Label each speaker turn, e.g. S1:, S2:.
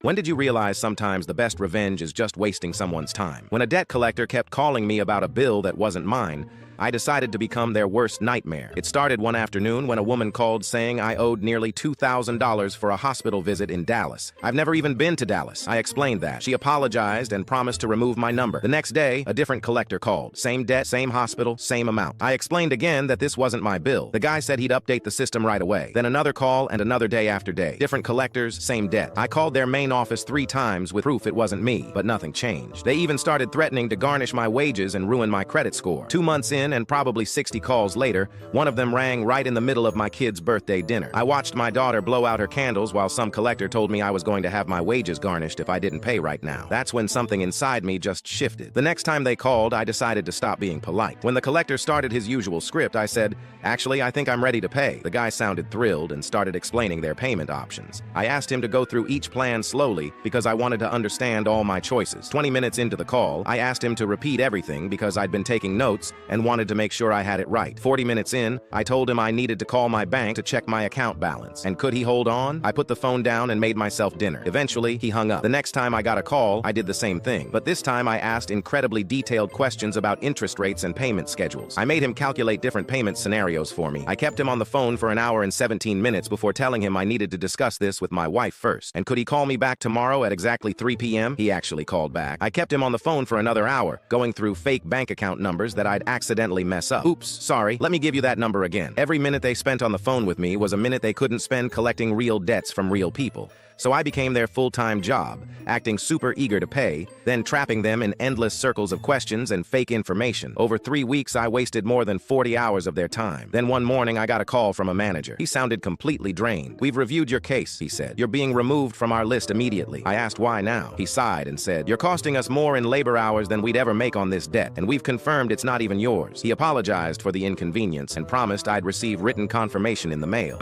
S1: When did you realize sometimes the best revenge is just wasting someone's time? When a debt collector kept calling me about a bill that wasn't mine, I decided to become their worst nightmare. It started one afternoon when a woman called saying I owed nearly $2,000 for a hospital visit in Dallas. I've never even been to Dallas. I explained that. She apologized and promised to remove my number. The next day, a different collector called. Same debt, same hospital, same amount. I explained again that this wasn't my bill. The guy said he'd update the system right away. Then another call and another day after day. Different collectors, same debt. I called their main office 3 times with proof it wasn't me, but nothing changed. They even started threatening to garnish my wages and ruin my credit score. 2 months in and probably 60 calls later, one of them rang right in the middle of my kid's birthday dinner. I watched my daughter blow out her candles while some collector told me I was going to have my wages garnished if I didn't pay right now. That's when something inside me just shifted. The next time they called, I decided to stop being polite. When the collector started his usual script, I said, "Actually, I think I'm ready to pay." The guy sounded thrilled and started explaining their payment options. I asked him to go through each plan slowly because I wanted to understand all my choices. 20 minutes into the call, I asked him to repeat everything because I'd been taking notes and wanted to make sure I had it right. 40 minutes in, I told him I needed to call my bank to check my account balance. And could he hold on? I put the phone down and made myself dinner. Eventually, he hung up. The next time I got a call, I did the same thing. But this time I asked incredibly detailed questions about interest rates and payment schedules. I made him calculate different payment scenarios for me. I kept him on the phone for an hour and 17 minutes before telling him I needed to discuss this with my wife first. And could he call me back tomorrow at exactly 3 p.m.? He actually called back. I kept him on the phone for another hour, going through fake bank account numbers that I'd accidentally mess up. Oops, sorry. Let me give you that number again. Every minute they spent on the phone with me was a minute they couldn't spend collecting real debts from real people. So I became their full-time job, acting super eager to pay, then trapping them in endless circles of questions and fake information. Over 3 weeks, I wasted more than 40 hours of their time. Then one morning, I got a call from a manager. He sounded completely drained. "We've reviewed your case," he said. "You're being removed from our list immediately." I asked why now. He sighed and said, "You're costing us more in labor hours than we'd ever make on this debt, and we've confirmed it's not even yours." He apologized for the inconvenience and promised I'd receive written confirmation in the mail.